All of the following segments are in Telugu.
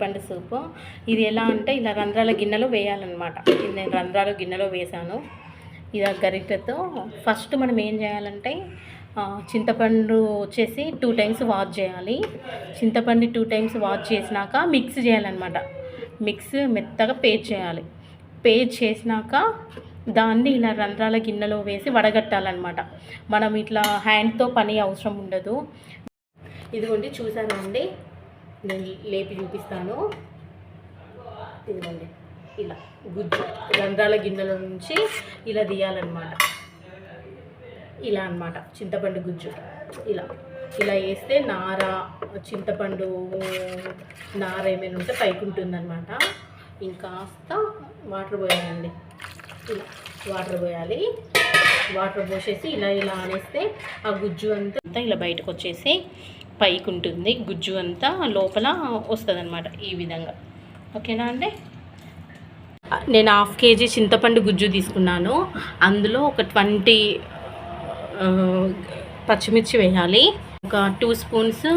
చింతపండు సూపు. ఇది ఎలా అంటే ఇలా రంధ్రాల గిన్నెలో వేయాలన్నమాట. ఇది నేను రంధ్రాల గిన్నెలో వేసాను. ఇది గరిటెతో ఫస్ట్ మనం ఏం చేయాలంటే చింతపండు వచ్చేసి 2 టైమ్స్ వాష్ చేయాలి. చింతపండు 2 టైమ్స్ వాష్ చేసినాక మిక్స్ చేయాలన్నమాట. మిక్స్ మెత్తగా పేస్ట్ చేయాలి. పేస్ట్ చేసినాక దాన్ని ఇలా రంధ్రాల గిన్నెలో వేసి వడగట్టాలన్నమాట. మనం ఇట్లా హ్యాండ్తో పని అవసరం ఉండదు. ఇదిగోండి చూసానండి, నేను లేపి చూపిస్తాను. ఇదిగోండి ఇలా గుజ్జు రంధ్రాల గిన్నెల నుంచి ఇలా తీయాలన్నమాట. ఇలా అన్నమాట చింతపండు గుజ్జు. ఇలా ఇలా వేస్తే నార చింతపండు నార ఏమైనా ఉంటే పైకి ఉంటుందన్నమాట. ఇంకాస్త వాటర్ పోయాలండి. ఇలా వాటర్ పోయాలి. వాటర్ పోసేసి ఇలా ఇలా అనేస్తే ఆ గుజ్జు అంతా ఇలా బయటకు వచ్చేసి పైకి ఉంటుంది. గుజ్జు అంతా లోపల వస్తుంది అన్నమాట. ఈ విధంగా ఓకేనా అండి. నేను 1/2 kg చింతపండు గుజ్జు తీసుకున్నాను. అందులో ఒక 20 పచ్చిమిర్చి వేయాలి. ఒక 2 స్పూన్స్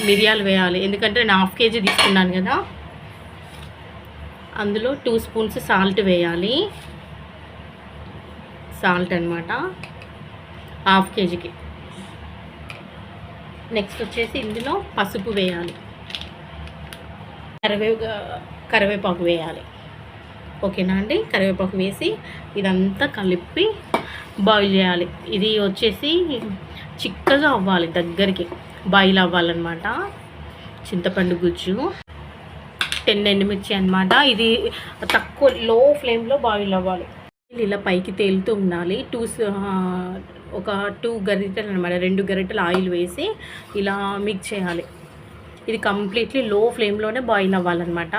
మిరియాలు వేయాలి. ఎందుకంటే నేను 1/2 kg తీసుకున్నాను కదా. అందులో 2 స్పూన్స్ సాల్ట్ వేయాలి. సాల్ట్ అనమాట 1/2 kgకి. నెక్స్ట్ వచ్చేసి ఇందులో పసుపు వేయాలి. కరివేపాకు వేయాలి. ఓకేనా అండి. కరివేపాకు వేసి ఇదంతా కలిపి బాయిల్ చేయాలి. ఇది వచ్చేసి చిక్కగా అవ్వాలి, దగ్గరికి బాయిల్ అవ్వాలన్నమాట చింతపండు గుజ్జు. 10 ఎండుమిర్చి అనమాట. ఇది తక్కువ లో ఫ్లేమ్లో బాయిల్ అవ్వాలి. ఇలా పైకి తేలుతూ ఉండాలి. ఒక 2 గరిటెలు అనమాట, 2 గరిటెలు ఆయిల్ వేసి ఇలా మిక్స్ చేయాలి. ఇది కంప్లీట్లీ లో ఫ్లేమ్లోనే బాయిల్ అవ్వాలన్నమాట.